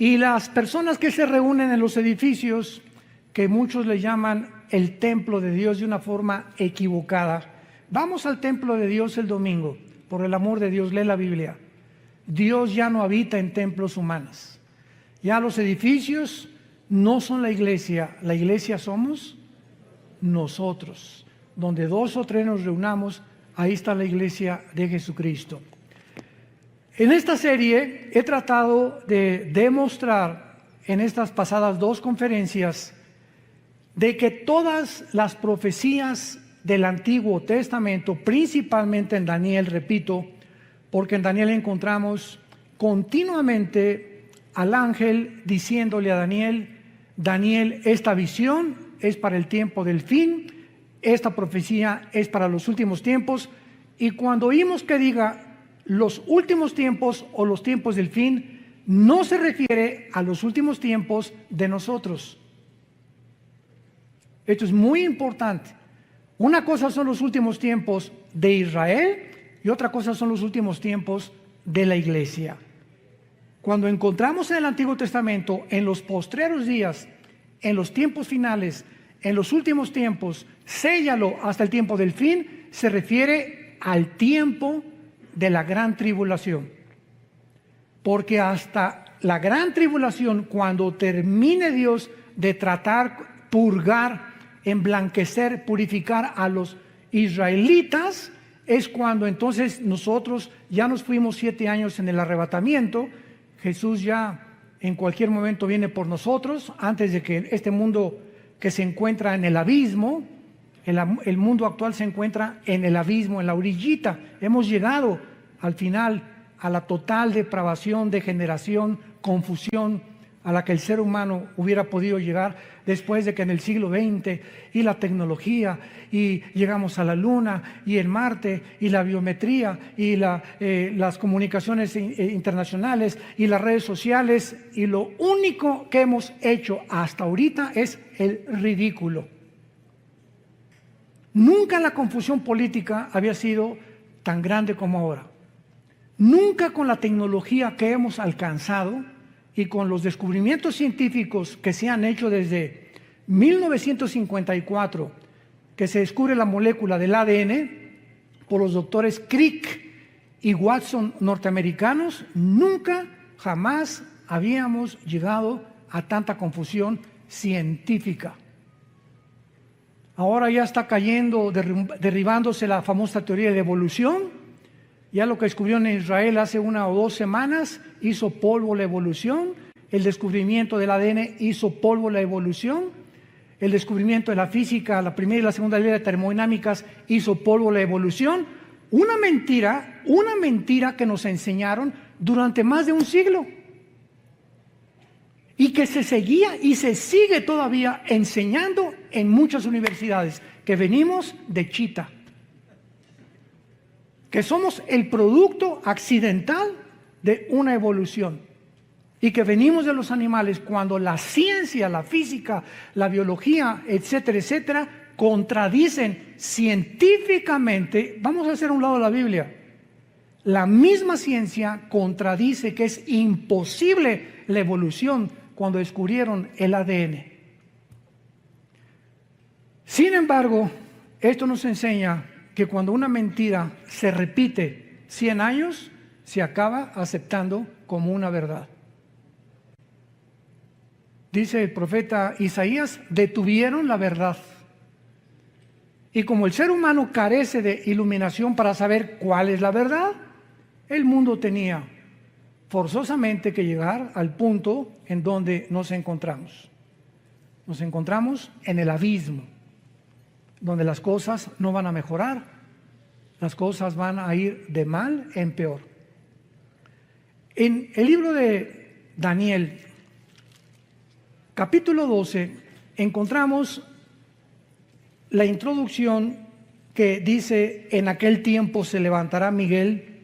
Y las personas que se reúnen en los edificios, que muchos le llaman el templo de Dios de una forma equivocada. Vamos al templo de Dios el domingo, por el amor de Dios, lee la Biblia. Dios ya no habita en templos humanos. Ya los edificios no son la iglesia somos nosotros. Donde 2 o 3 nos reunamos, ahí está la iglesia de Jesucristo. En esta serie he tratado de demostrar en estas pasadas 2 conferencias de que todas las profecías del Antiguo Testamento, principalmente en Daniel, repito, porque en Daniel encontramos continuamente al ángel diciéndole a Daniel, Daniel, esta visión es para el tiempo del fin, esta profecía es para los últimos tiempos, y cuando oímos que diga los últimos tiempos o los tiempos del fin, no se refiere a los últimos tiempos de nosotros. Esto es muy importante. Una cosa son los últimos tiempos de Israel y otra cosa son los últimos tiempos de la iglesia. Cuando encontramos en el Antiguo Testamento, en los postreros días, en los tiempos finales, en los últimos tiempos, séllalo hasta el tiempo del fin, se refiere al tiempo de la gran tribulación. Porque hasta la gran tribulación, cuando termine Dios de tratar, purgar, emblanquecer, purificar a los israelitas, es cuando entonces nosotros ya nos fuimos 7 años en el arrebatamiento. Jesús ya en cualquier momento viene por nosotros, antes de que este mundo que se encuentra en el abismo, el mundo actual se encuentra en el abismo, en la orillita. Hemos llegado al final a la total depravación, degeneración, confusión a la que el ser humano hubiera podido llegar después de que en el siglo XX y la tecnología y llegamos a la Luna y el Marte y la biometría y las comunicaciones internacionales y las redes sociales, y lo único que hemos hecho hasta ahorita es el ridículo. Nunca la confusión política había sido tan grande como ahora. Nunca con la tecnología que hemos alcanzado y con los descubrimientos científicos que se han hecho desde 1954, que se descubre la molécula del ADN por los doctores Crick y Watson norteamericanos, nunca, jamás habíamos llegado a tanta confusión científica. Ahora ya está cayendo, derribándose la famosa teoría de evolución. Ya lo que descubrieron en Israel hace 1 o 2 semanas hizo polvo la evolución. El descubrimiento del ADN hizo polvo la evolución. El descubrimiento de la física, la primera y la segunda ley de termodinámicas, hizo polvo la evolución. Una mentira que nos enseñaron durante más de un siglo. Y que se seguía y se sigue todavía enseñando en muchas universidades, que venimos de Chita, que somos el producto accidental de una evolución y que venimos de los animales, cuando la ciencia, la física, la biología, etcétera, etcétera, contradicen científicamente. Vamos a hacer a un lado la Biblia. La misma ciencia contradice que es imposible la evolución cuando descubrieron el ADN. Sin embargo, esto nos enseña que cuando una mentira se repite 100 años, se acaba aceptando como una verdad. Dice el profeta Isaías, detuvieron la verdad. Y como el ser humano carece de iluminación para saber cuál es la verdad, el mundo tenía forzosamente que llegar al punto en donde nos encontramos. Nos encontramos en el abismo, donde las cosas no van a mejorar, las cosas van a ir de mal en peor. En el libro de Daniel, capítulo 12, encontramos la introducción que dice, en aquel tiempo se levantará Miguel.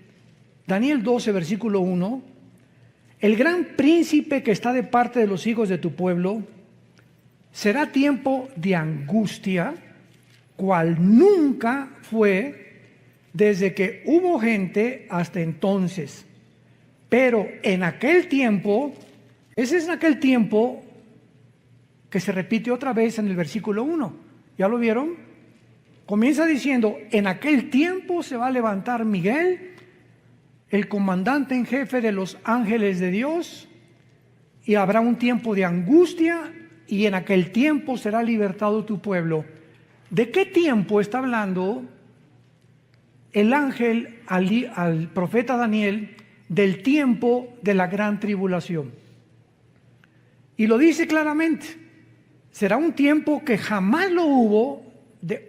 Daniel 12, versículo 1, el gran príncipe que está de parte de los hijos de tu pueblo, será tiempo de angustia, cual nunca fue desde que hubo gente hasta entonces. Pero en aquel tiempo Ese es en aquel tiempo que se repite otra vez en el versículo 1. ¿Ya lo vieron? Comienza diciendo, en aquel tiempo se va a levantar Miguel, el comandante en jefe de los ángeles de Dios, y habrá un tiempo de angustia, y en aquel tiempo será libertado tu pueblo. ¿De qué tiempo está hablando el ángel al profeta Daniel? Del tiempo de la gran tribulación. Y lo dice claramente, será un tiempo que jamás lo hubo,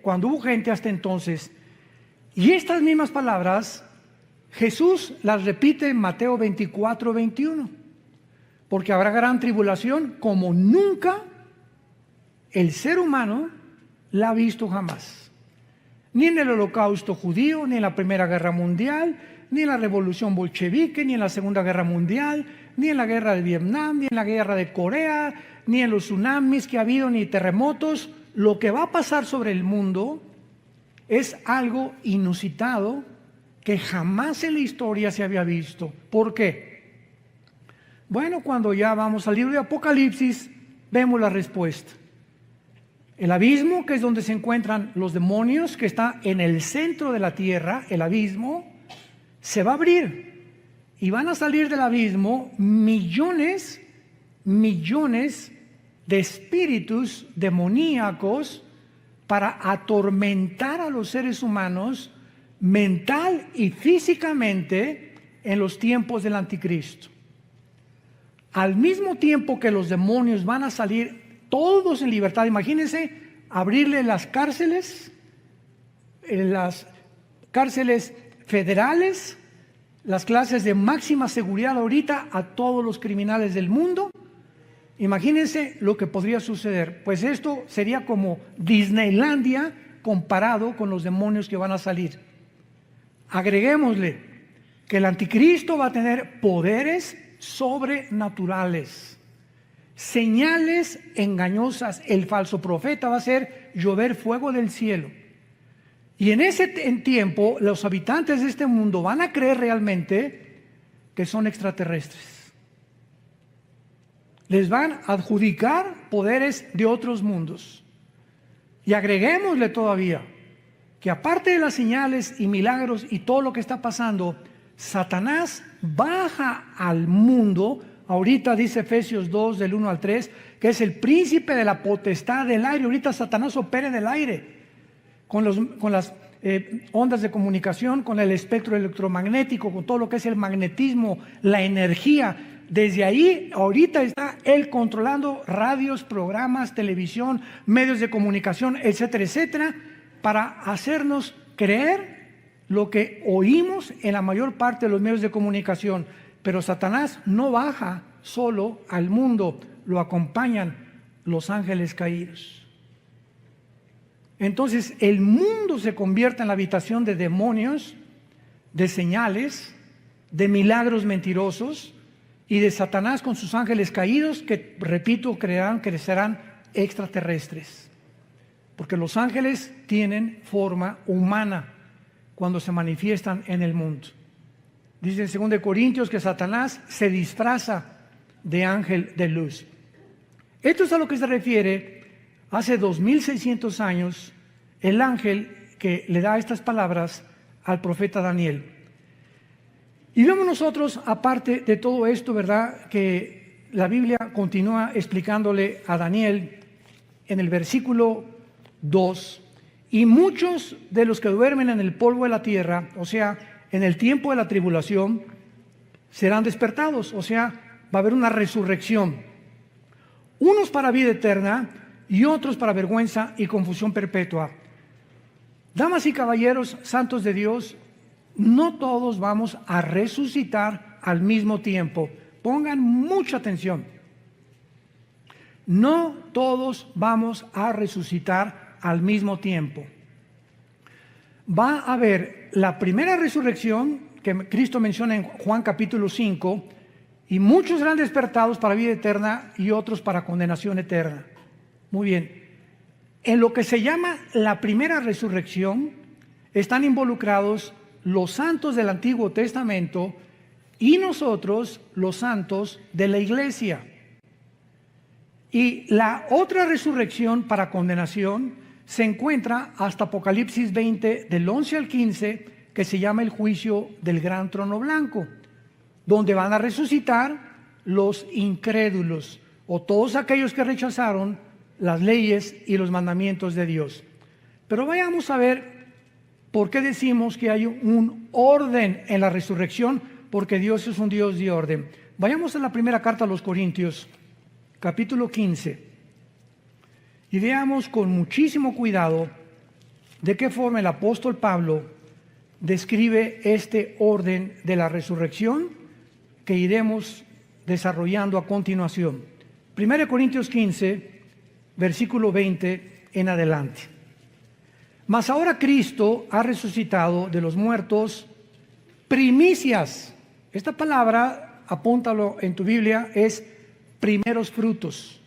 cuando hubo gente hasta entonces. Y estas mismas palabras Jesús las repite en Mateo 24, 21. Porque habrá gran tribulación como nunca el ser humano la ha visto jamás. Ni en el Holocausto judío, ni en la Primera Guerra Mundial, ni en la Revolución Bolchevique, ni en la Segunda Guerra Mundial, ni en la Guerra de Vietnam, ni en la Guerra de Corea, ni en los tsunamis que ha habido, ni terremotos. Lo que va a pasar sobre el mundo es algo inusitado que jamás en la historia se había visto. ¿Por qué? Bueno, cuando ya vamos al libro de Apocalipsis, vemos la respuesta. El abismo, que es donde se encuentran los demonios, que está en el centro de la tierra, el abismo, se va a abrir. Y van a salir del abismo millones de espíritus demoníacos para atormentar a los seres humanos mental y físicamente en los tiempos del anticristo. Al mismo tiempo que los demonios van a salir todos en libertad, imagínense abrirle las cárceles federales, las clases de máxima seguridad ahorita a todos los criminales del mundo. Imagínense lo que podría suceder. Pues esto sería como Disneylandia comparado con los demonios que van a salir. Agreguémosle que el anticristo va a tener poderes sobrenaturales, señales engañosas. El falso profeta va a hacer llover fuego del cielo. Y en ese tiempo los habitantes de este mundo van a creer realmente que son extraterrestres. Les van a adjudicar poderes de otros mundos. Y agreguémosle todavía que aparte de las señales y milagros y todo lo que está pasando, Satanás baja al mundo. Ahorita dice Efesios 2 del 1 al 3 que es el príncipe de la potestad del aire. Ahorita Satanás opera en el aire con las ondas de comunicación, con el espectro electromagnético, con todo lo que es el magnetismo, la energía. Desde ahí, ahorita está él controlando radios, programas, televisión, medios de comunicación, etcétera, etcétera, para hacernos creer lo que oímos en la mayor parte de los medios de comunicación. Pero Satanás no baja solo al mundo, lo acompañan los ángeles caídos. Entonces el mundo se convierte en la habitación de demonios, de señales, de milagros mentirosos y de Satanás con sus ángeles caídos que, repito, creerán que serán extraterrestres. Porque los ángeles tienen forma humana cuando se manifiestan en el mundo. Dice en 2 Corintios que Satanás se disfraza de ángel de luz. Esto es a lo que se refiere hace 2600 años el ángel que le da estas palabras al profeta Daniel. Y vemos nosotros, aparte de todo esto, ¿verdad?, que la Biblia continúa explicándole a Daniel en el versículo 2, y muchos de los que duermen en el polvo de la tierra, o sea, en el tiempo de la tribulación, serán despertados, o sea, va a haber una resurrección. Unos para vida eterna y otros para vergüenza y confusión perpetua. Damas y caballeros, santos de Dios, no todos vamos a resucitar al mismo tiempo. Pongan mucha atención. No todos vamos a resucitar al mismo tiempo. Va a haber la primera resurrección que Cristo menciona en Juan capítulo 5, y muchos serán despertados para vida eterna y otros para condenación eterna. Muy bien. En lo que se llama la primera resurrección están involucrados los santos del Antiguo Testamento y nosotros, los santos de la iglesia. Y la otra resurrección para condenación se encuentra hasta Apocalipsis 20, del 11 al 15, que se llama el juicio del gran trono blanco, donde van a resucitar los incrédulos o todos aquellos que rechazaron las leyes y los mandamientos de Dios. Pero vayamos a ver por qué decimos que hay un orden en la resurrección, porque Dios es un Dios de orden. Vayamos a la primera carta a los Corintios, capítulo 15, y veamos con muchísimo cuidado de qué forma el apóstol Pablo describe este orden de la resurrección que iremos desarrollando a continuación. 1 Corintios 15, versículo 20 en adelante. Mas ahora Cristo ha resucitado de los muertos, primicias. Esta palabra, apúntalo en tu Biblia, es primeros frutos.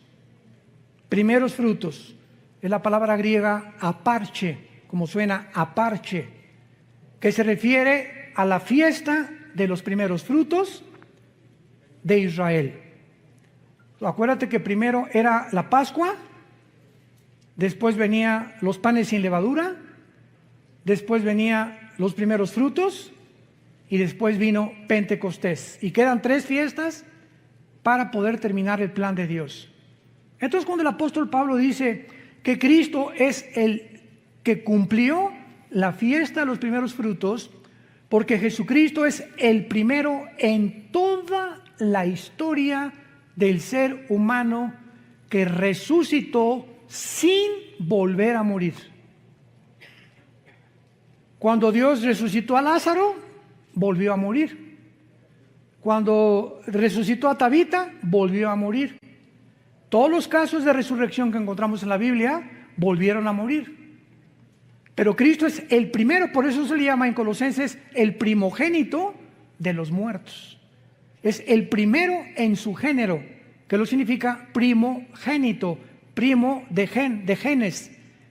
Primeros frutos. Es la palabra griega aparche, como suena aparche, que se refiere a la fiesta de los primeros frutos de Israel. Acuérdate que primero era la Pascua, después venía los panes sin levadura, después venía los primeros frutos y después vino Pentecostés. Y quedan 3 fiestas para poder terminar el plan de Dios. Entonces, cuando el apóstol Pablo dice que Cristo es el que cumplió la fiesta de los primeros frutos, porque Jesucristo es el primero en toda la historia del ser humano que resucitó sin volver a morir. Cuando Dios resucitó a Lázaro, volvió a morir. Cuando resucitó a Tabita, volvió a morir. Todos los casos de resurrección que encontramos en la Biblia volvieron a morir. Pero Cristo es el primero, por eso se le llama en Colosenses el primogénito de los muertos. Es el primero en su género, que lo significa primogénito, primo de genes,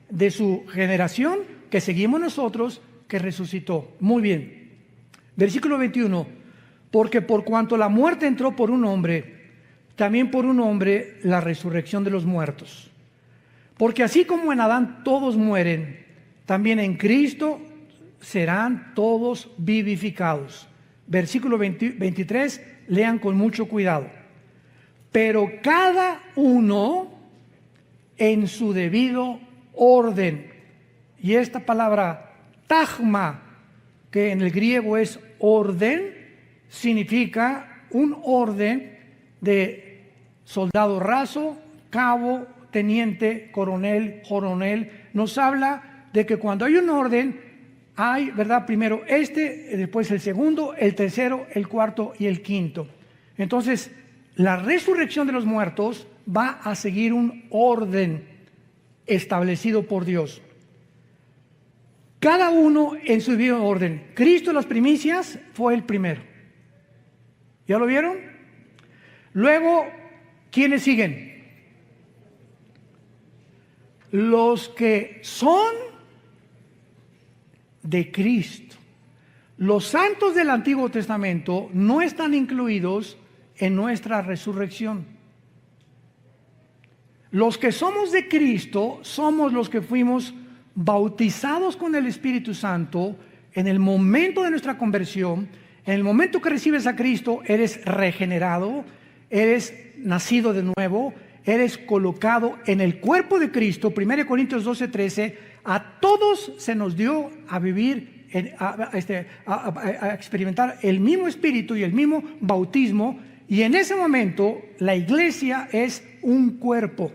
de su generación que seguimos nosotros, que resucitó. Muy bien. Versículo 21. Porque por cuanto la muerte entró por un hombre, también por un hombre la resurrección de los muertos. Porque así como en Adán todos mueren, también en Cristo serán todos vivificados. Versículo 23, lean con mucho cuidado. Pero cada uno en su debido orden. Y esta palabra tagma, que en el griego es orden, significa un orden de soldado raso, cabo, teniente, coronel, nos habla de que cuando hay un orden, hay, ¿verdad? Primero después el segundo, el tercero, el cuarto y el quinto. Entonces, la resurrección de los muertos va a seguir un orden establecido por Dios. Cada uno en su debido orden. Cristo, las primicias, fue el primero. ¿Ya lo vieron? Luego, ¿quiénes siguen? Los que son de Cristo. Los santos del Antiguo Testamento no están incluidos en nuestra resurrección. Los que somos de Cristo somos los que fuimos bautizados con el Espíritu Santo en el momento de nuestra conversión. En el momento que recibes a Cristo, eres regenerado, eres nacido de nuevo, eres colocado en el cuerpo de Cristo. 1 Corintios 12:13, a todos se nos dio a vivir, a experimentar el mismo Espíritu y el mismo bautismo, y en ese momento la iglesia es un cuerpo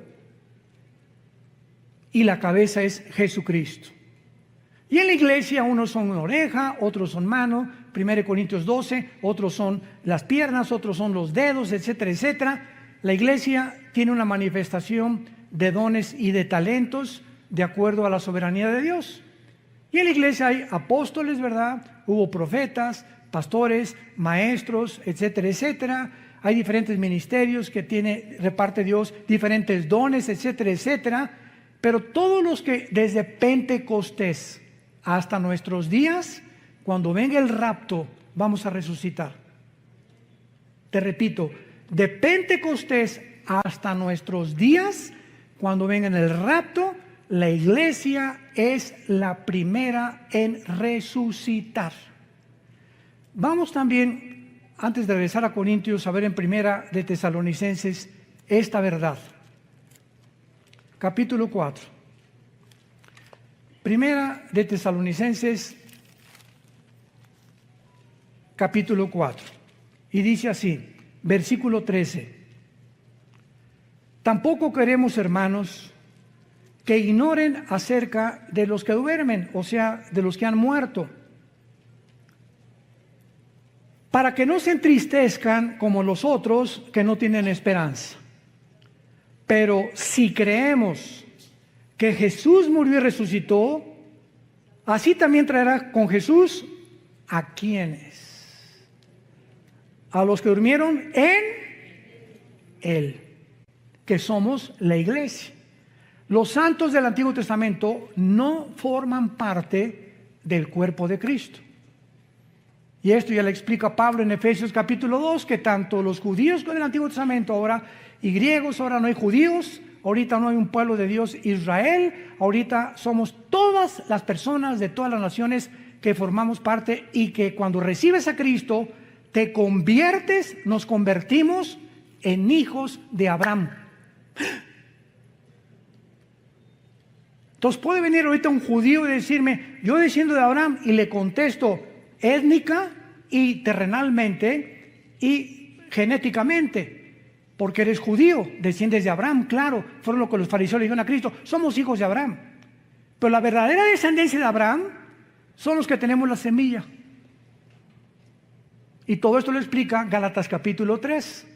y la cabeza es Jesucristo. Y en la iglesia unos son una oreja, otros son mano, 1 Corintios 12, otros son las piernas, otros son los dedos, etcétera, etcétera. La iglesia tiene una manifestación de dones y de talentos de acuerdo a la soberanía de Dios. Y en la iglesia hay apóstoles, ¿verdad? Hubo profetas, pastores, maestros, etcétera, etcétera. Hay diferentes ministerios que reparte Dios, diferentes dones, etcétera, etcétera. Pero todos los que desde Pentecostés hasta nuestros días, cuando venga el rapto, vamos a resucitar. Te repito, de Pentecostés hasta nuestros días, cuando venga el rapto, la iglesia es la primera en resucitar. Vamos también, antes de regresar a Corintios, a ver en Primera de Tesalonicenses esta verdad. Capítulo 4. Primera de Tesalonicenses, capítulo 4. Y dice así, versículo 13. Tampoco queremos, hermanos, que ignoren acerca de los que duermen, o sea, de los que han muerto, para que no se entristezcan como los otros que no tienen esperanza. Pero si creemos que Jesús murió y resucitó, así también traerá con Jesús ¿a quiénes? A los que durmieron en Él, que somos la iglesia. Los santos del Antiguo Testamento no forman parte del cuerpo de Cristo. Y esto ya le explica Pablo en Efesios capítulo 2, que tanto los judíos con el Antiguo Testamento ahora y griegos, ahora no hay judíos, ahorita no hay un pueblo de Dios Israel, ahorita somos todas las personas de todas las naciones que formamos parte, y que cuando recibes a Cristo te conviertes, nos convertimos en hijos de Abraham. Entonces puede venir ahorita un judío y decirme, yo desciendo de Abraham, y le contesto étnica y terrenalmente y genéticamente, porque eres judío, desciendes de Abraham, claro, fueron lo que los fariseos le dijeron a Cristo, somos hijos de Abraham. Pero la verdadera descendencia de Abraham son los que tenemos la semilla. Y todo esto lo explica Gálatas capítulo 3.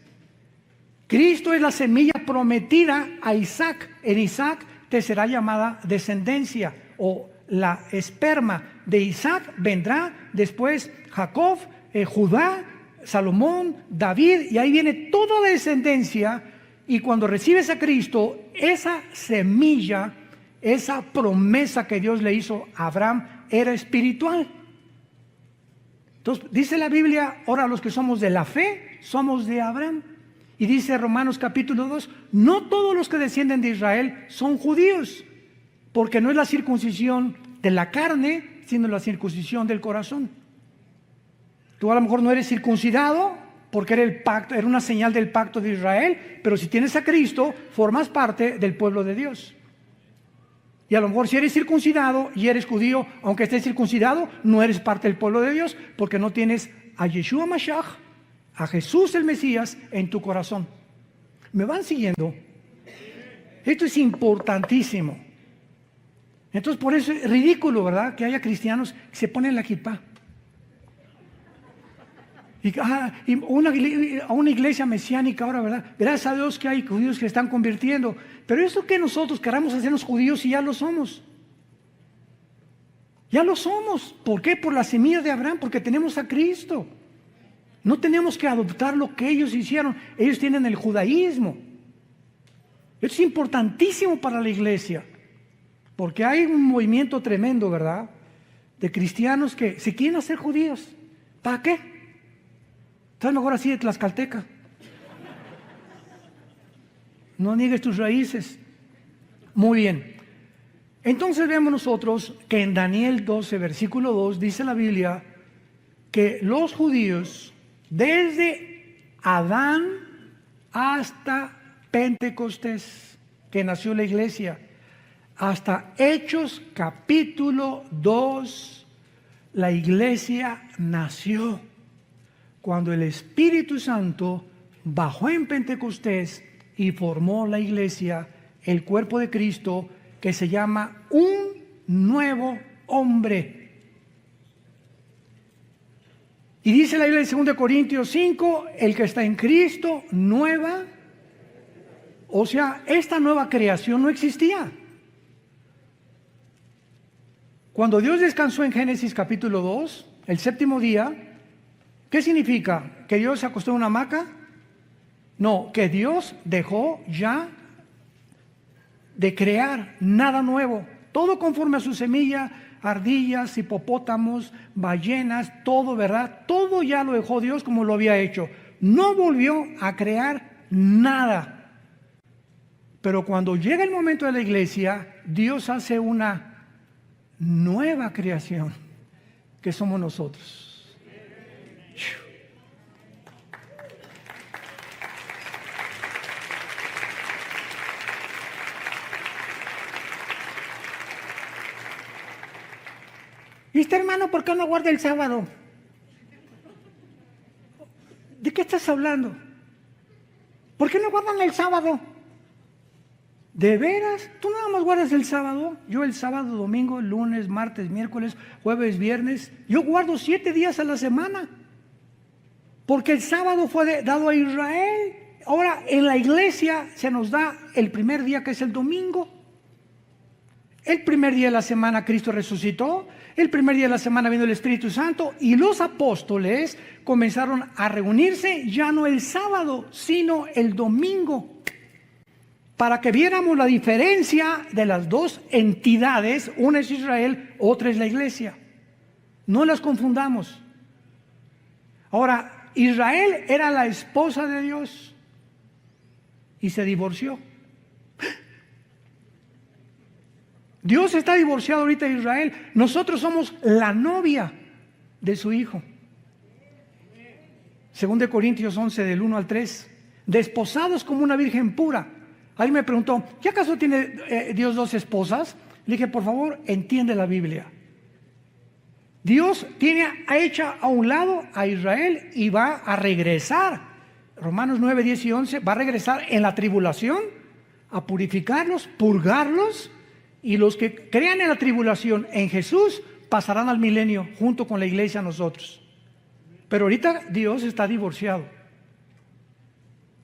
Cristo es la semilla prometida a Isaac. En Isaac te será llamada descendencia, o la esperma de Isaac vendrá después Jacob, Judá, Salomón, David, y ahí viene toda la descendencia. Y cuando recibes a Cristo, esa semilla, esa promesa que Dios le hizo a Abraham era espiritual. Entonces dice la Biblia, ahora los que somos de la fe, somos de Abraham. Y dice Romanos capítulo 2, no todos los que descienden de Israel son judíos, porque no es la circuncisión de la carne, sino la circuncisión del corazón. Tú a lo mejor no eres circuncidado porque era el pacto, era una señal del pacto de Israel, pero si tienes a Cristo, formas parte del pueblo de Dios. Y a lo mejor si eres circuncidado y eres judío, aunque estés circuncidado, no eres parte del pueblo de Dios, porque no tienes a Yeshua Mashiach, a Jesús el Mesías, en tu corazón. ¿Me van siguiendo? Esto es importantísimo. Entonces por eso es ridículo, ¿verdad?, que haya cristianos que se ponen la kipá. Y a una iglesia mesiánica ahora, ¿verdad? Gracias a Dios que hay judíos que se están convirtiendo. Pero eso que nosotros queramos hacernos judíos, y ya lo somos. Ya lo somos. ¿Por qué? Por la semilla de Abraham, porque tenemos a Cristo. No tenemos que adoptar lo que ellos hicieron. Ellos tienen el judaísmo. Esto es importantísimo para la iglesia, porque hay un movimiento tremendo, ¿verdad?, de cristianos que se quieren hacer judíos. ¿Para qué? Estás mejor así de tlaxcalteca. No niegues tus raíces. Muy bien. Entonces vemos nosotros que en Daniel 12, versículo 2, dice la Biblia que los judíos, desde Adán hasta Pentecostés, que nació la iglesia, hasta Hechos capítulo 2, la iglesia nació cuando el Espíritu Santo bajó en Pentecostés y formó la iglesia, el cuerpo de Cristo, que se llama un nuevo hombre. Y dice la Biblia en 2 Corintios 5, el que está en Cristo, nueva. O sea, esta nueva creación no existía. Cuando Dios descansó en Génesis capítulo 2, el séptimo día, ¿qué significa? ¿Que Dios se acostó en una hamaca? No, que Dios dejó ya de crear nada nuevo. Todo conforme a su semilla, ardillas, hipopótamos, ballenas, todo, ¿verdad? Todo ya lo dejó Dios como lo había hecho. No volvió a crear nada. Pero cuando llega el momento de la iglesia, Dios hace una nueva creación, que somos nosotros. ¿Y este hermano por qué no guarda el sábado? ¿De qué estás hablando? ¿Por qué no guardan el sábado? ¿De veras? ¿Tú nada más guardas el sábado? Yo el sábado, domingo, lunes, martes, miércoles, jueves, viernes. Yo guardo 7 días a la semana. Porque el sábado fue dado a Israel. Ahora en la iglesia se nos da el primer día, que es el domingo. El primer día de la semana Cristo resucitó. El primer día de la semana vino el Espíritu Santo y los apóstoles comenzaron a reunirse ya no el sábado, sino el domingo, para que viéramos la diferencia de las dos entidades. Una es Israel, otra es la iglesia. No las confundamos. Ahora, Israel era la esposa de Dios y se divorció. Dios está divorciado ahorita de Israel. Nosotros somos la novia de su hijo. 2 Corintios 11, del 1 al 3. Desposados como una virgen pura. Alguien me preguntó, ¿qué acaso tiene Dios 2 esposas? Le dije, por favor, entiende la Biblia. Dios ha hecho a un lado a Israel y va a regresar. Romanos 9, 10 y 11. Va a regresar en la tribulación a purificarlos, purgarlos. Y los que crean en la tribulación en Jesús pasarán al milenio junto con la iglesia nosotros. Pero ahorita Dios está divorciado.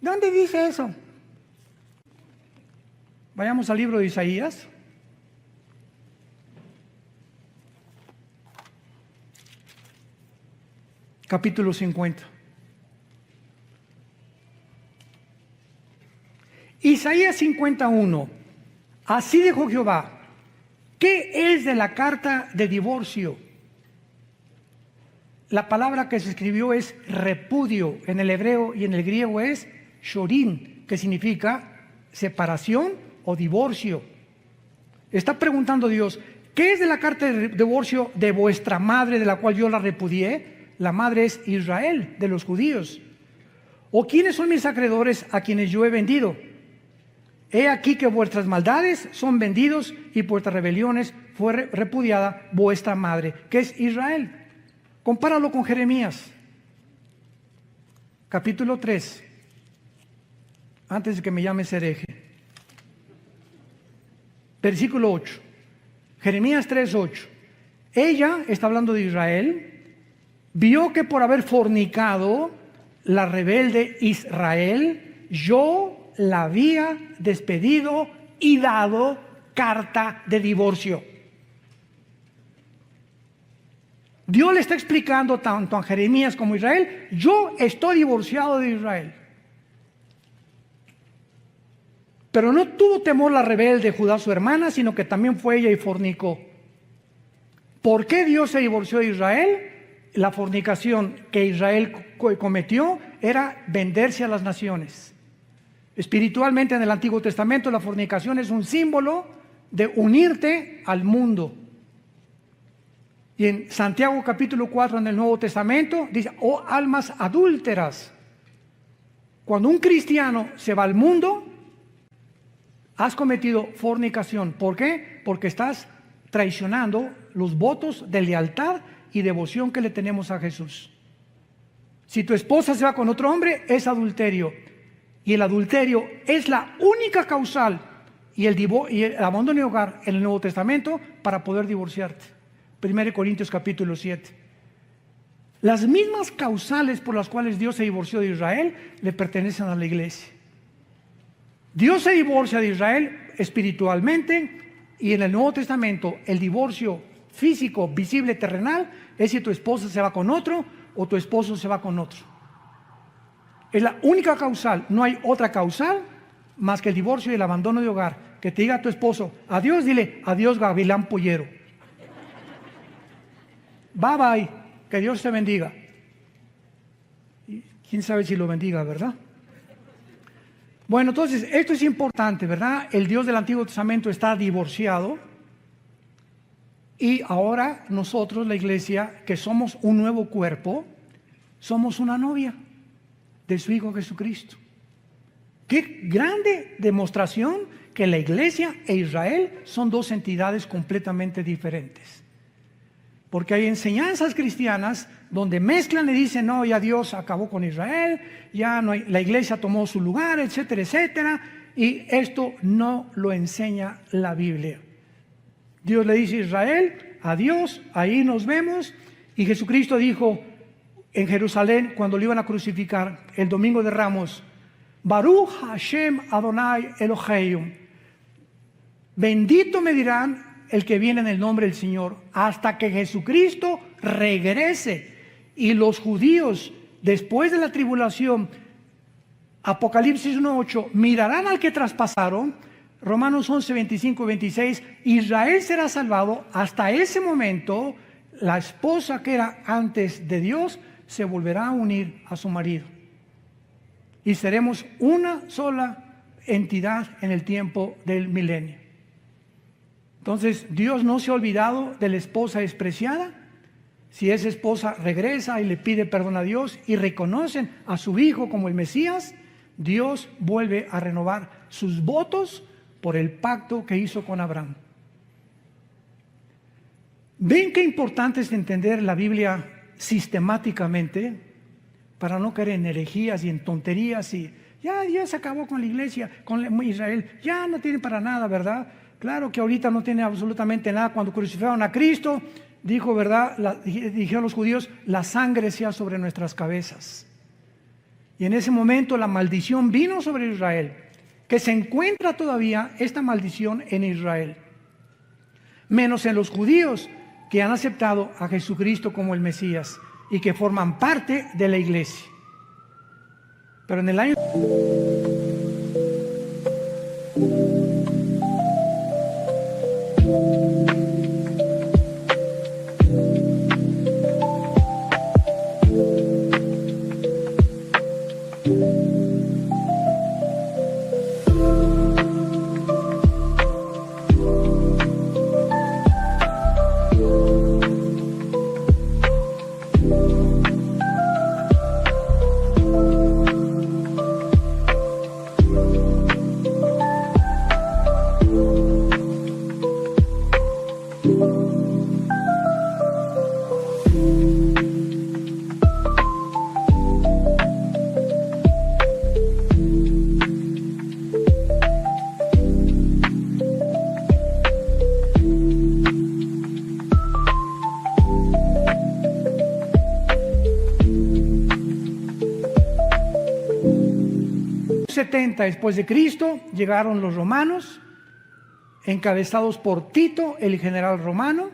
¿Dónde dice eso? Vayamos al libro de Isaías. Capítulo 50. Isaías 51. Así dijo Jehová, ¿qué es de la carta de divorcio? La palabra que se escribió es repudio en el hebreo y en el griego es shorin, que significa separación o divorcio. Está preguntando Dios, ¿qué es de la carta de divorcio de vuestra madre, de la cual yo la repudié? La madre es Israel, de los judíos. ¿O quiénes son mis acreedores a quienes yo he vendido? He aquí que vuestras maldades son vendidos y vuestras rebeliones fue repudiada vuestra madre, que es Israel. Compáralo con Jeremías, capítulo 3, antes de que me llames hereje. Versículo 8. Jeremías 3, 8. Ella, está hablando de Israel, vio que por haber fornicado la rebelde Israel, yo la había despedido y dado carta de divorcio. Dios le está explicando tanto a Jeremías como a Israel, yo estoy divorciado de Israel. Pero no tuvo temor la rebelde Judá, su hermana, sino que también fue ella y fornicó. ¿Por qué Dios se divorció de Israel? La fornicación que Israel cometió era venderse a las naciones. Espiritualmente en el Antiguo Testamento la fornicación es un símbolo de unirte al mundo. Y en Santiago capítulo 4 en el Nuevo Testamento dice, oh almas adúlteras. Cuando un cristiano se va al mundo, has cometido fornicación. ¿Por qué? Porque estás traicionando los votos de lealtad y devoción que le tenemos a Jesús. Si tu esposa se va con otro hombre, es adulterio. Y el adulterio es la única causal y el abandono de hogar en el Nuevo Testamento para poder divorciarte. 1 Corintios capítulo 7. Las mismas causales por las cuales Dios se divorció de Israel le pertenecen a la iglesia. Dios se divorcia de Israel espiritualmente y en el Nuevo Testamento el divorcio físico, visible, terrenal es si tu esposa se va con otro o tu esposo se va con otro. Es la única causal, no hay otra causal más que el divorcio y el abandono de hogar. Que te diga a tu esposo, adiós, dile, adiós gavilán pollero. Bye bye, que Dios te bendiga. Y quién sabe si lo bendiga, ¿verdad? Bueno, entonces, esto es importante, ¿verdad? El Dios del Antiguo Testamento está divorciado y ahora nosotros, la iglesia, que somos un nuevo cuerpo, somos una novia de su Hijo Jesucristo. Qué grande demostración que la iglesia e Israel son dos entidades completamente diferentes. Porque hay enseñanzas cristianas donde mezclan y dicen, no, ya Dios acabó con Israel, ya no hay, la iglesia tomó su lugar, etcétera, etcétera. Y esto no lo enseña la Biblia. Dios le dice a Israel, adiós, ahí nos vemos. Y Jesucristo dijo en Jerusalén, cuando lo iban a crucificar, el domingo de Ramos, Baruch Hashem Adonai Eloheinu. Bendito me dirán el que viene en el nombre del Señor, hasta que Jesucristo regrese. Y los judíos, después de la tribulación, Apocalipsis 1:8, mirarán al que traspasaron. Romanos 11, 25 y 26, Israel será salvado. Hasta ese momento, la esposa que era antes de Dios se volverá a unir a su marido. Y seremos una sola entidad en el tiempo del milenio. Entonces, Dios no se ha olvidado de la esposa despreciada. Si esa esposa regresa y le pide perdón a Dios y reconocen a su hijo como el Mesías, Dios vuelve a renovar sus votos por el pacto que hizo con Abraham. ¿Ven qué importante es entender la Biblia sistemáticamente para no caer en herejías y en tonterías y ya Dios acabó con la iglesia, con Israel, ya no tiene para nada, ¿verdad? Claro que ahorita no tiene absolutamente nada. Cuando crucificaron a Cristo, dijo, ¿verdad? Dijeron los judíos, la sangre sea sobre nuestras cabezas. Y en ese momento la maldición vino sobre Israel, que se encuentra todavía esta maldición en Israel, menos en los judíos que han aceptado a Jesucristo como el Mesías y que forman parte de la iglesia. Pero en el año 70 después de Cristo llegaron los romanos, encabezados por Tito, el general romano,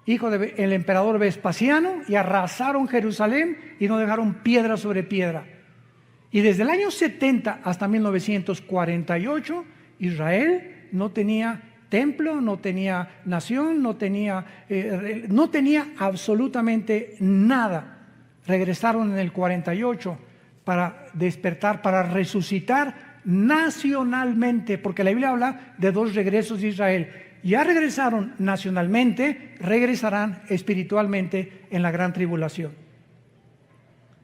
hijo del emperador Vespasiano, y arrasaron Jerusalén y no dejaron piedra sobre piedra. Y desde el año 70 hasta 1948, Israel no tenía templo, no tenía nación, no tenía absolutamente nada. Regresaron en el 48 para despertar, para resucitar nacionalmente, porque la Biblia habla de dos regresos de Israel. Ya regresaron nacionalmente, regresarán espiritualmente en la gran tribulación.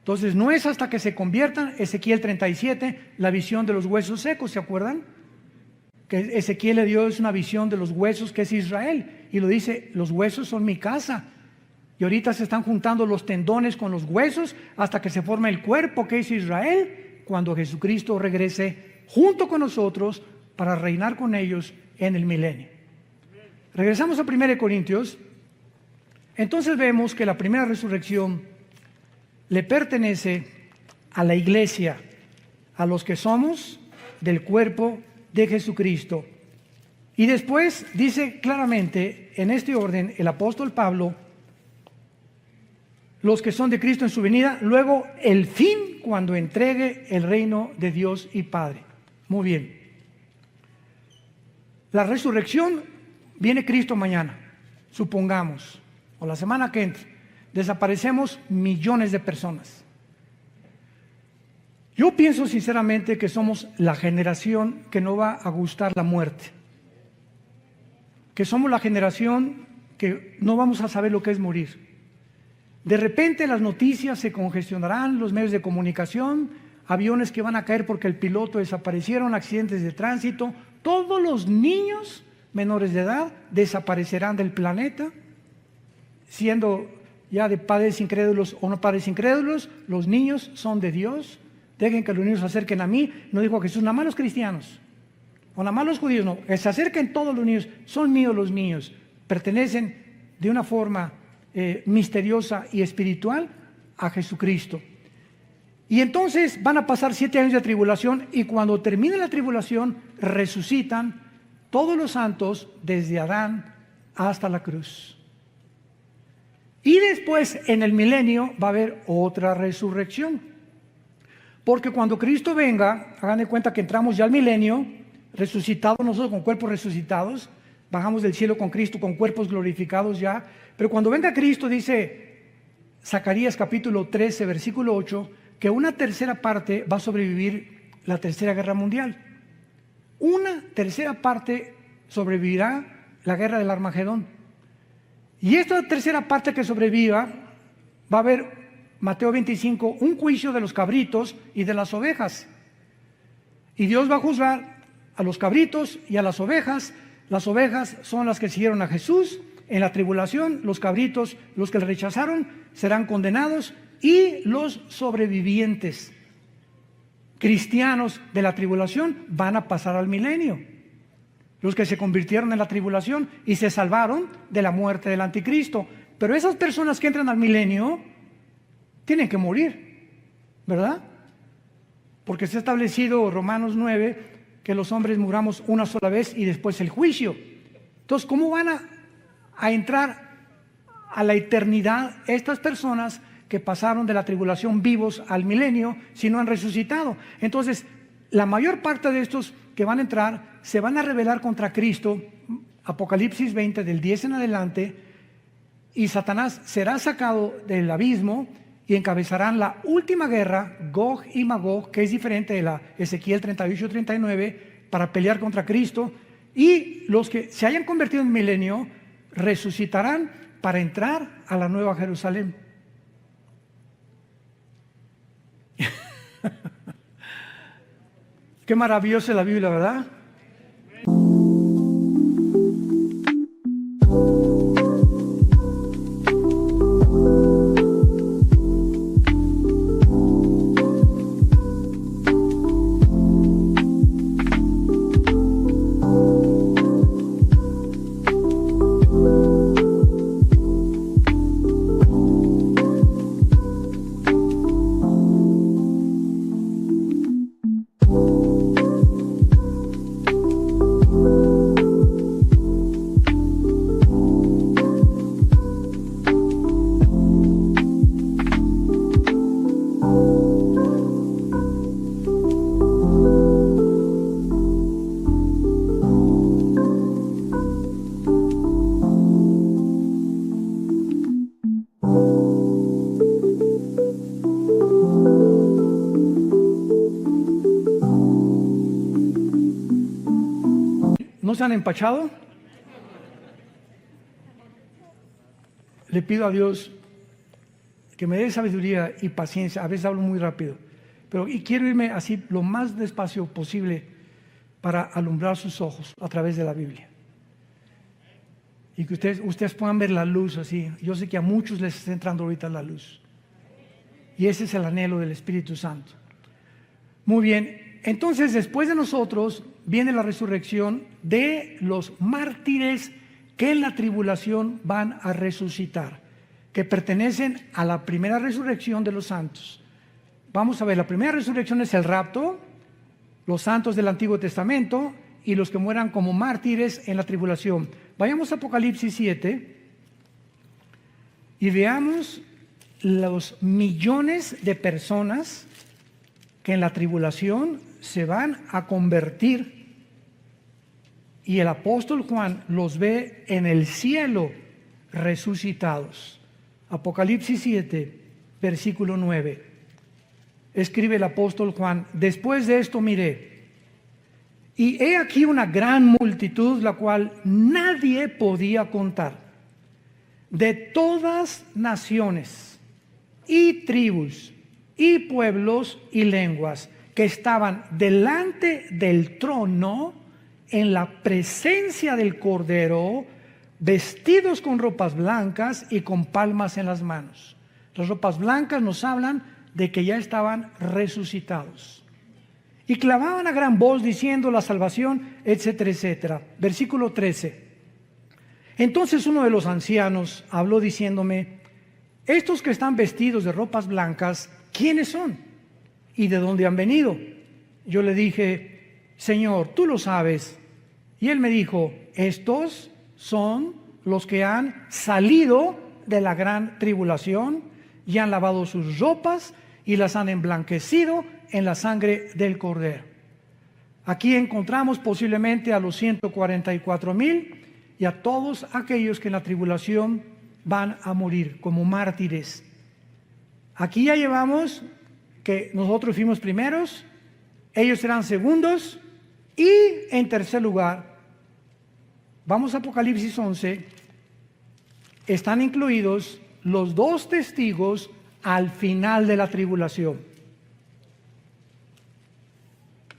Entonces no es hasta que se conviertan, Ezequiel 37, la visión de los huesos secos, ¿se acuerdan? Que Ezequiel le dio una visión de los huesos que es Israel, y lo dice, los huesos son mi casa. Y ahorita se están juntando los tendones con los huesos hasta que se forma el cuerpo que es Israel, cuando Jesucristo regrese junto con nosotros para reinar con ellos en el milenio. Regresamos a 1 Corintios. Entonces vemos que la primera resurrección le pertenece a la iglesia, a los que somos del cuerpo de Jesucristo. Y después dice claramente en este orden el apóstol Pablo, los que son de Cristo en su venida, luego el fin cuando entregue el reino de Dios y Padre. Muy bien. La resurrección, viene Cristo mañana, supongamos, o la semana que entra, desaparecemos millones de personas. Yo pienso sinceramente que somos la generación que no va a gustar la muerte, que somos la generación que no vamos a saber lo que es morir. De repente las noticias se congestionarán, los medios de comunicación, aviones que van a caer porque el piloto desaparecieron, accidentes de tránsito. Todos los niños menores de edad desaparecerán del planeta, siendo ya de padres incrédulos o no padres incrédulos. Los niños son de Dios. Dejen que los niños se acerquen a mí. No dijo Jesús, nada más los cristianos o nada más los judíos, no, que se acerquen todos los niños. Son míos los niños, pertenecen de una forma misteriosa y espiritual a Jesucristo. Y entonces van a pasar 7 años de tribulación, y cuando termine la tribulación resucitan todos los santos desde Adán hasta la cruz. Y después en el milenio va a haber otra resurrección, porque cuando Cristo venga, hagan de cuenta que entramos ya al milenio, resucitados nosotros con cuerpos resucitados, bajamos del cielo con Cristo con cuerpos glorificados ya. Pero cuando venga Cristo, dice Zacarías capítulo 13 versículo 8, que una tercera parte va a sobrevivir la tercera guerra mundial. Una tercera parte sobrevivirá la guerra del Armagedón. Y esta tercera parte que sobreviva, va a haber, Mateo 25, un juicio de los cabritos y de las ovejas. Y Dios va a juzgar a los cabritos y a las ovejas. Las ovejas son las que siguieron a Jesús en la tribulación, los cabritos, los que le rechazaron, serán condenados, y los sobrevivientes cristianos de la tribulación van a pasar al milenio. Los que se convirtieron en la tribulación y se salvaron de la muerte del anticristo. Pero esas personas que entran al milenio tienen que morir, ¿verdad? Porque se ha establecido Romanos 9 que los hombres muramos una sola vez y después el juicio. Entonces, ¿cómo van a entrar a la eternidad estas personas que pasaron de la tribulación vivos al milenio si no han resucitado? Entonces, la mayor parte de estos que van a entrar se van a rebelar contra Cristo, Apocalipsis 20 del 10 en adelante, y Satanás será sacado del abismo y encabezarán la última guerra, Gog y Magog, que es diferente de la Ezequiel 38 y 39, para pelear contra Cristo. Y los que se hayan convertido en milenio resucitarán para entrar a la nueva Jerusalén. Qué maravillosa es la Biblia, ¿verdad? ¿No se han empachado? Le pido a Dios que me dé sabiduría y paciencia. A veces hablo muy rápido, pero quiero irme así lo más despacio posible para alumbrar sus ojos a través de la Biblia. Y que ustedes puedan ver la luz así. Yo sé que a muchos les está entrando ahorita la luz. Y ese es el anhelo del Espíritu Santo. Muy bien. Entonces, después de nosotros viene la resurrección de los mártires que en la tribulación van a resucitar, que pertenecen a la primera resurrección de los santos. Vamos a ver, la primera resurrección es el rapto, los santos del Antiguo Testamento y los que mueran como mártires en la tribulación. Vayamos a Apocalipsis 7 y veamos los millones de personas que en la tribulación se van a convertir, y el apóstol Juan los ve en el cielo resucitados. Apocalipsis 7, versículo 9. escribe el apóstol Juan, después de esto miré, y he aquí una gran multitud, la cual nadie podía contar, de todas naciones y tribus y pueblos y lenguas, que estaban delante del trono en la presencia del Cordero, vestidos con ropas blancas y con palmas en las manos. Las ropas blancas nos hablan de que ya estaban resucitados. Y clamaban a gran voz diciendo la salvación, etcétera, etcétera. Versículo 13. Entonces uno de los ancianos habló diciéndome, estos que están vestidos de ropas blancas, ¿quiénes son? ¿Y de dónde han venido? Yo le dije, Señor, tú lo sabes. Y él me dijo, estos son los que han salido de la gran tribulación y han lavado sus ropas y las han emblanquecido en la sangre del Cordero. Aquí encontramos posiblemente a los 144,000 y a todos aquellos que en la tribulación van a morir como mártires. Aquí ya llevamos que nosotros fuimos primeros, ellos serán segundos y en tercer lugar, vamos a Apocalipsis 11, están incluidos los 2 testigos al final de la tribulación.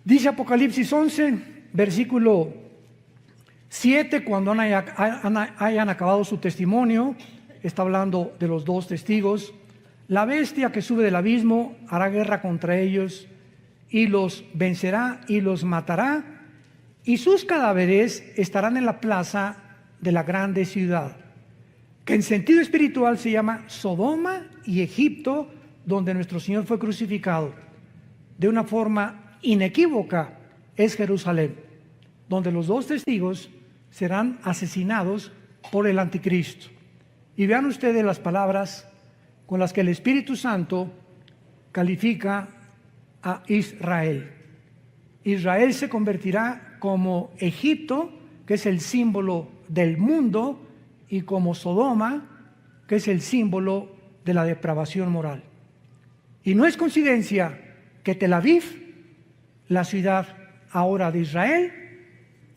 Dice Apocalipsis 11, versículo 7, cuando hayan acabado su testimonio, está hablando de los 2 testigos, la bestia que sube del abismo hará guerra contra ellos y los vencerá y los matará, y sus cadáveres estarán en la plaza de la grande ciudad, que en sentido espiritual se llama Sodoma y Egipto, donde nuestro Señor fue crucificado. De una forma inequívoca es Jerusalén, donde los 2 testigos serán asesinados por el anticristo. Y vean ustedes las palabras con las que el Espíritu Santo califica a Israel. Israel se convertirá como Egipto, que es el símbolo del mundo, y como Sodoma, que es el símbolo de la depravación moral. Y no es coincidencia que Tel Aviv, la ciudad ahora de Israel,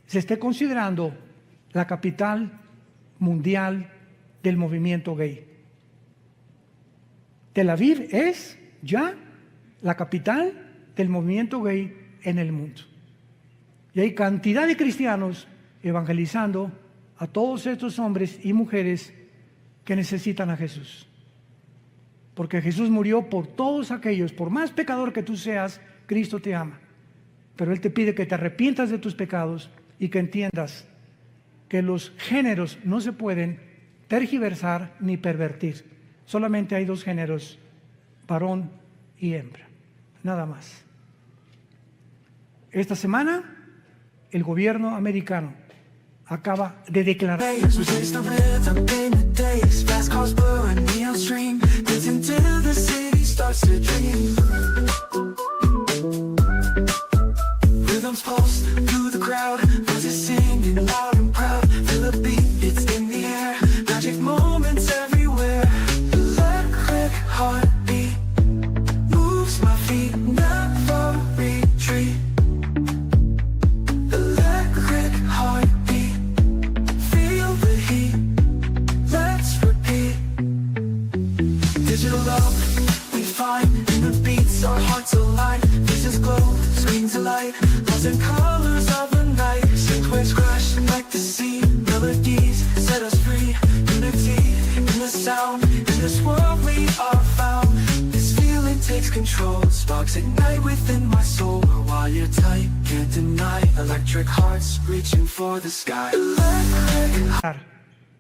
se esté considerando la capital mundial del movimiento gay. Tel Aviv es ya la capital del movimiento gay en el mundo. Y hay cantidad de cristianos evangelizando a todos estos hombres y mujeres que necesitan a Jesús. Porque Jesús murió por todos aquellos, por más pecador que tú seas, Cristo te ama. Pero Él te pide que te arrepientas de tus pecados y que entiendas que los géneros no se pueden tergiversar ni pervertir. Solamente hay 2 géneros, varón y hembra, nada más. Esta semana, el gobierno americano acaba de declarar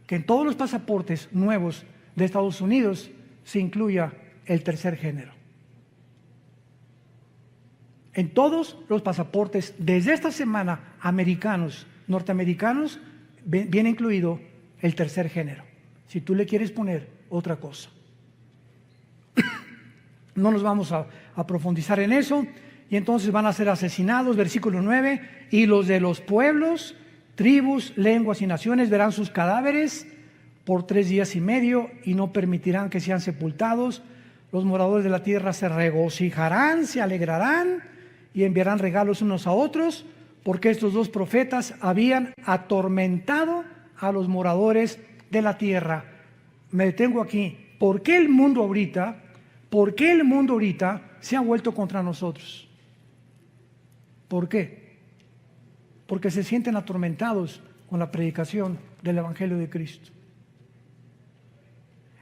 que en todos los pasaportes nuevos de Estados Unidos se incluya el tercer género. En todos los pasaportes desde esta semana americanos, norteamericanos, viene incluido el tercer género. Si tú le quieres poner otra cosa. No nos vamos a profundizar en eso. Y entonces van a ser asesinados, versículo 9, y los de los pueblos, tribus, lenguas y naciones verán sus cadáveres por 3 días y medio y no permitirán que sean sepultados, Los moradores de la tierra se regocijarán, se alegrarán y enviarán regalos unos a otros, porque estos dos profetas habían atormentado a los moradores de la tierra. Me detengo aquí. ¿Por qué el mundo ahorita se ha vuelto contra nosotros? ¿Por qué? Porque se sienten atormentados con la predicación del Evangelio de Cristo.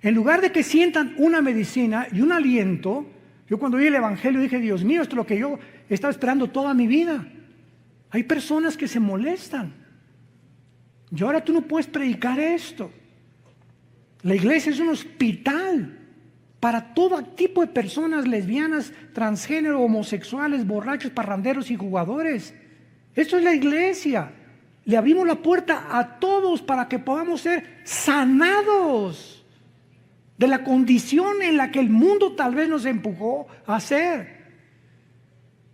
En lugar de que sientan una medicina y un aliento, yo cuando oí el Evangelio dije, Dios mío, esto es lo que yo estaba esperando toda mi vida. Hay personas que se molestan. Y ahora tú no puedes predicar esto. La iglesia es un hospital para todo tipo de personas, lesbianas, transgénero, homosexuales, borrachos, parranderos y jugadores. Esto es la iglesia. Le abrimos la puerta a todos para que podamos ser sanados de la condición en la que el mundo tal vez nos empujó a ser.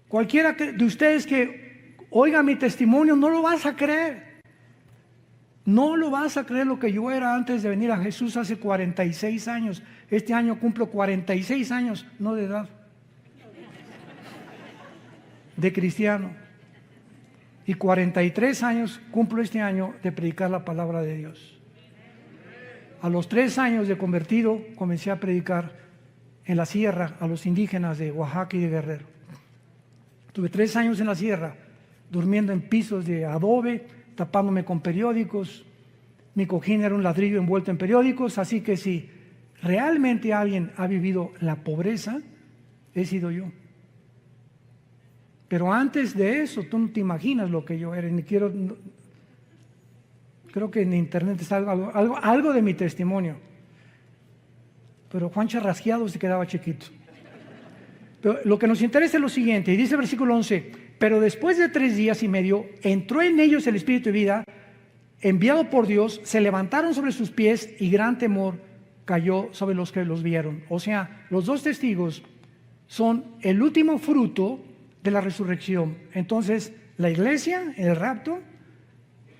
Cualquiera de ustedes que oiga mi testimonio, no lo vas a creer. No lo vas a creer lo que yo era antes de venir a Jesús hace 46 años. Este año cumplo 46 años, no de edad, de cristiano. Y 43 años cumplo este año de predicar la palabra de Dios. A los 3 años de convertido comencé a predicar en la sierra a los indígenas de Oaxaca y de Guerrero. Tuve 3 años en la sierra, durmiendo en pisos de adobe, tapándome con periódicos. Mi cojín era un ladrillo envuelto en periódicos, así que si realmente alguien ha vivido la pobreza, he sido yo. Pero antes de eso, tú no te imaginas lo que yo era, ni quiero. Creo que en internet está algo de mi testimonio. Pero Juan Charrasqueado se quedaba chiquito. Pero lo que nos interesa es lo siguiente, y dice el versículo 11, pero después de 3 días y medio, entró en ellos el Espíritu de vida, enviado por Dios, se levantaron sobre sus pies y gran temor cayó sobre los que los vieron. O sea, los 2 testigos son el último fruto de la resurrección. Entonces, la iglesia, en el rapto,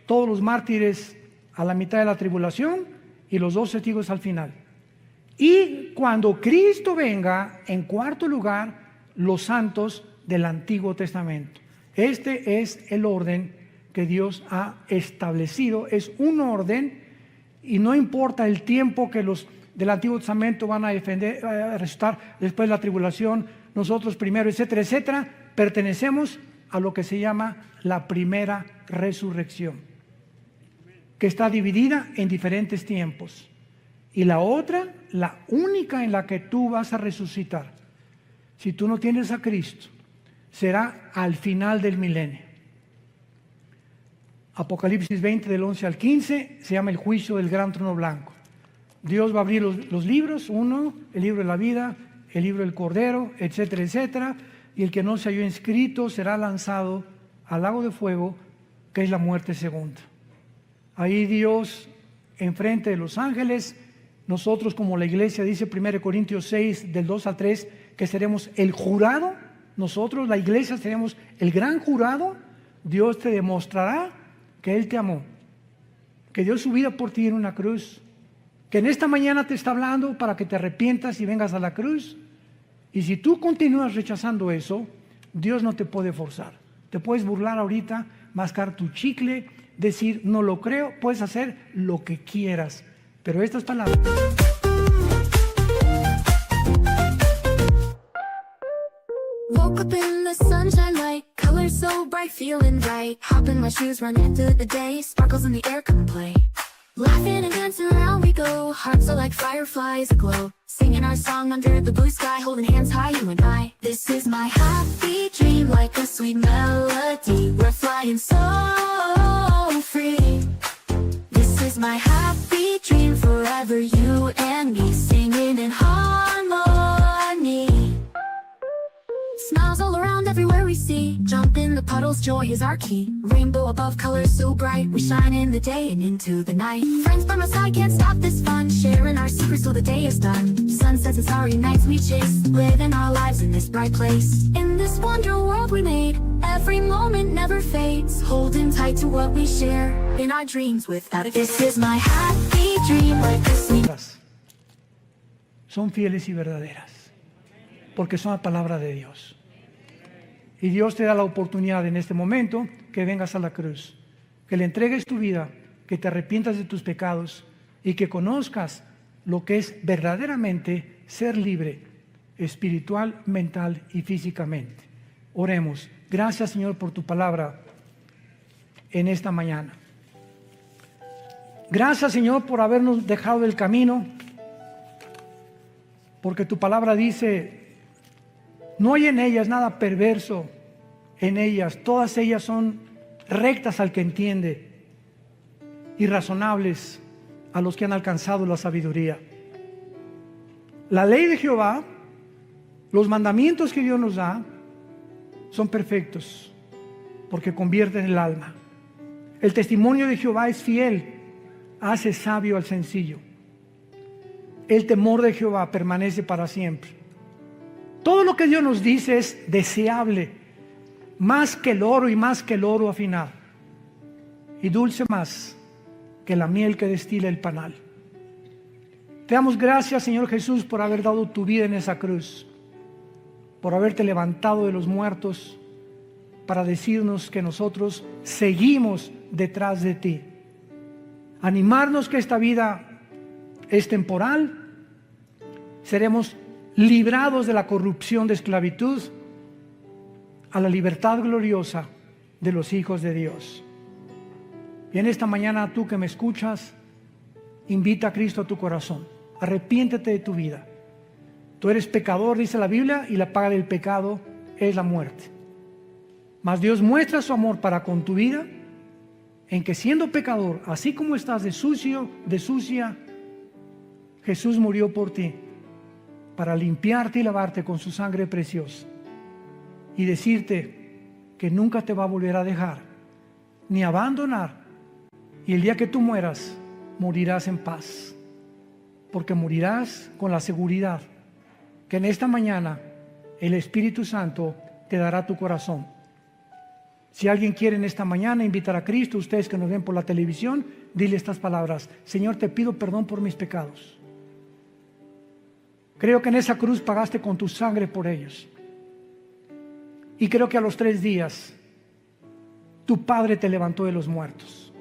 todos los mártires a la mitad de la tribulación y los 2 testigos al final. Y cuando Cristo venga, en cuarto lugar, los santos del Antiguo Testamento. Este es el orden que Dios ha establecido. Es un orden y no importa el tiempo que los del Antiguo Testamento van a resucitar después de la tribulación, nosotros primero, etcétera, etcétera, pertenecemos a lo que se llama la primera resurrección, que está dividida en diferentes tiempos. Y la otra, la única en la que tú vas a resucitar, si tú no tienes a Cristo, será al final del milenio. Apocalipsis 20 del 11 al 15 se llama el juicio del gran trono blanco. Dios va a abrir los libros, uno, el libro de la vida, el libro del Cordero, etcétera, etcétera, y el que no se halló inscrito será lanzado al lago de fuego, que es la muerte segunda. Ahí Dios, enfrente de los ángeles, nosotros como la iglesia, dice 1 Corintios 6 del 2 al 3, que seremos el jurado. Nosotros, la iglesia, seremos el gran jurado. Dios te demostrará que Él te amó, que dio su vida por ti en una cruz, que en esta mañana te está hablando para que te arrepientas y vengas a la cruz. Y si tú continúas rechazando eso, Dios no te puede forzar. Te puedes burlar ahorita, mascar tu chicle, decir no lo creo, puedes hacer lo que quieras, pero estas palabras. Woke up in the sunshine light, colors so bright, feeling right. Hop in my shoes, run into the day, sparkles in the air, come play. Laughing and dancing around we go, hearts are like fireflies aglow. Singing our song under the blue sky, holding hands high, you and I. This is my happy dream, like a sweet melody. We're flying so free. This is my happy dream, forever you and me, singing in harmony. Smiles all around everywhere we see. Jump in the puddles, joy is our key. Rainbow above, colors so bright. We shine in the day and into the night. Friends by my side, can't stop this fun. Sharing our secrets till the day is done. Sunsets and starry nights we chase. Living our lives in this bright place. In this wonder world we made. Every moment never fades. Holding tight to what we share. In our dreams without it. This is my happy dream, like a sweet. Son fieles y verdaderas. porque son la palabra de Dios. Y Dios te da la oportunidad en este momento que vengas a la cruz, que le entregues tu vida, que te arrepientas de tus pecados y que conozcas lo que es verdaderamente ser libre, espiritual, mental y físicamente. Oremos. Gracias, Señor, por tu palabra en esta mañana. Gracias, Señor, por habernos dejado del camino, porque tu palabra dice: no hay en ellas nada perverso, en ellas, todas ellas son rectas al que entiende y razonables a los que han alcanzado la sabiduría. La ley de Jehová, los mandamientos que Dios nos da, son perfectos porque convierten el alma. El testimonio de Jehová es fiel, hace sabio al sencillo. El temor de Jehová permanece para siempre. Todo lo que Dios nos dice es deseable, más que el oro y más que el oro afinado, y dulce más que la miel que destila el panal. Te damos gracias, Señor Jesús, por haber dado tu vida en esa cruz, por haberte levantado de los muertos para decirnos que nosotros seguimos detrás de ti. Animarnos que esta vida es temporal, seremos librados de la corrupción de esclavitud a la libertad gloriosa de los hijos de Dios. Y en esta mañana, tú que me escuchas, invita a Cristo a tu corazón. Arrepiéntete de tu vida. Tú eres pecador, dice la Biblia, y la paga del pecado es la muerte. Mas Dios muestra su amor para con tu vida en que, siendo pecador, así como estás de sucio, de sucia, Jesús murió por ti para limpiarte y lavarte con su sangre preciosa y decirte que nunca te va a volver a dejar ni abandonar, y el día que tú mueras morirás en paz, porque morirás con la seguridad que en esta mañana el Espíritu Santo te dará tu corazón. Si alguien quiere en esta mañana invitar a Cristo, ustedes que nos ven por la televisión, dile estas palabras: Señor, te pido perdón por mis pecados. Creo que en esa cruz pagaste con tu sangre por ellos. Y creo que a los 3 días tu Padre te levantó de los muertos.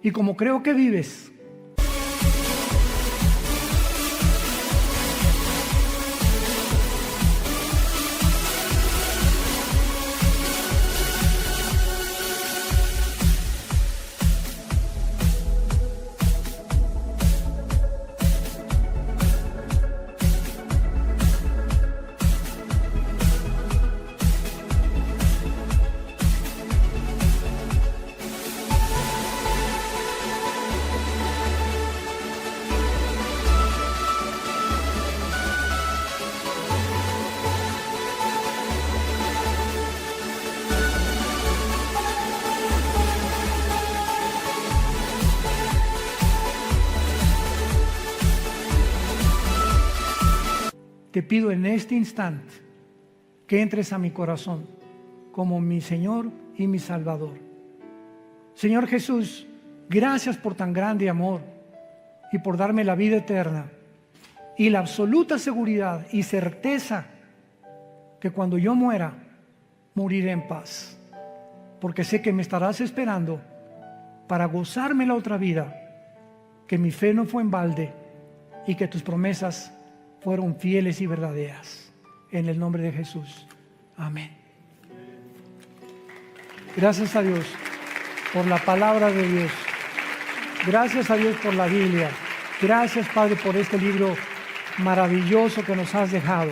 Y como creo que vives, te pido en este instante que entres a mi corazón como mi Señor y mi Salvador. Señor Jesús, gracias por tan grande amor y por darme la vida eterna y la absoluta seguridad y certeza que cuando yo muera, moriré en paz, porque sé que me estarás esperando para gozarme la otra vida, que mi fe no fue en balde y que tus promesas fueron fieles y verdaderas. En el nombre de Jesús. Amén. Gracias a Dios por la palabra de Dios. Gracias a Dios por la Biblia. Gracias, Padre, por este libro maravilloso que nos has dejado.